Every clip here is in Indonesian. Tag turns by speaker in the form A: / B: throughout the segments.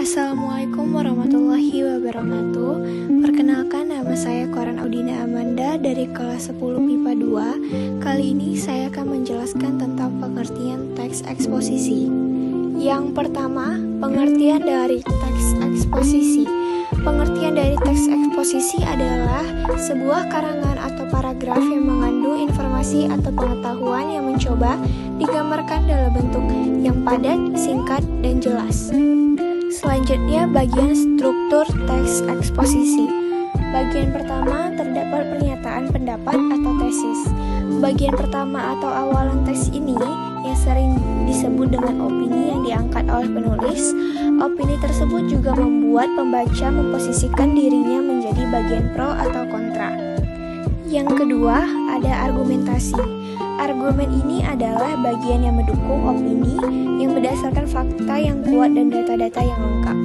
A: Assalamualaikum warahmatullahi wabarakatuh. Perkenalkan, nama saya Koran Audina Amanda dari kelas 10 MIPA 2. Kali ini saya akan menjelaskan tentang pengertian teks eksposisi. Yang pertama, pengertian dari teks eksposisi. Pengertian dari teks eksposisi adalah sebuah karangan atau paragraf yang mengandung informasi atau pengetahuan yang mencoba digambarkan dalam bentuk yang padat, singkat, dan jelas. Selanjutnya, bagian struktur teks eksposisi. Bagian pertama terdapat pernyataan pendapat atau tesis. Bagian pertama atau awalan teks ini yang sering disebut dengan opini yang diangkat oleh penulis. Opini tersebut juga membuat pembaca memposisikan dirinya menjadi bagian pro atau kontra. Yang kedua, ada argumentasi. Argumen ini adalah bagian yang mendukung opini yang berdasarkan fakta yang kuat dan data-data yang lengkap.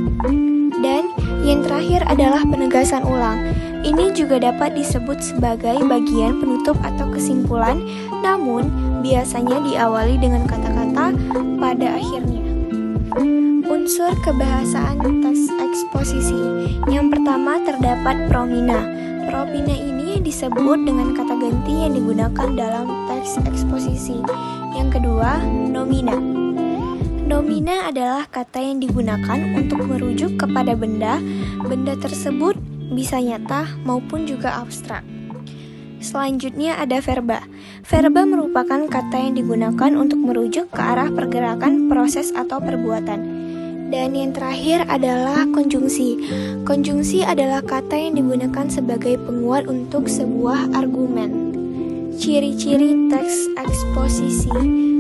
A: Dan yang terakhir adalah penegasan ulang. Ini juga dapat disebut sebagai bagian penutup atau kesimpulan, namun biasanya diawali dengan kata-kata pada akhirnya. Unsur kebahasaan teks eksposisi. Yang pertama terdapat promina. Promina ini disebut dengan kata ganti yang digunakan dalam teks eksposisi. Yang kedua, nomina. Nomina adalah kata yang digunakan untuk merujuk kepada benda. Benda tersebut bisa nyata maupun juga abstrak. Selanjutnya ada verba. Verba merupakan kata yang digunakan untuk merujuk ke arah pergerakan, proses, atau perbuatan. Dan yang terakhir adalah konjungsi. Konjungsi adalah kata yang digunakan sebagai penguat untuk sebuah argumen. Ciri-ciri teks eksposisi.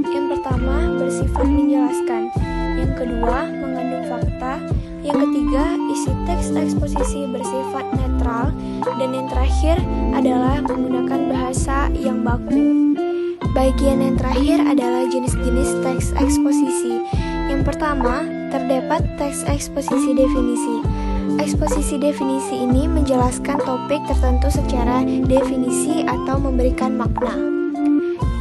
A: Yang pertama, bersifat menjelaskan. Yang kedua, mengandung fakta. Yang ketiga, isi teks eksposisi bersifat netral. Dan yang terakhir adalah menggunakan bahasa yang baku. Bagian yang terakhir adalah jenis-jenis teks eksposisi. Yang pertama, terdapat teks eksposisi definisi. Eksposisi definisi ini menjelaskan topik tertentu secara definisi atau memberikan makna.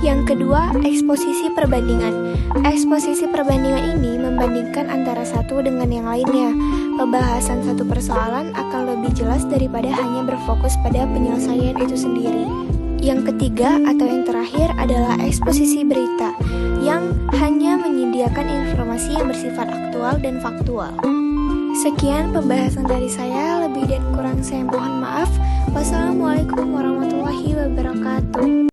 A: Yang kedua, eksposisi perbandingan. Eksposisi perbandingan ini membandingkan antara satu dengan yang lainnya. Pembahasan satu persoalan akan lebih jelas daripada hanya berfokus pada penyelesaian itu sendiri. Yang ketiga atau yang terakhir adalah eksposisi berita, yang hanya menyediakan informasi yang bersifat aktual dan faktual. Sekian pembahasan dari saya, lebih dan kurang saya mohon maaf. Wassalamualaikum warahmatullahi wabarakatuh.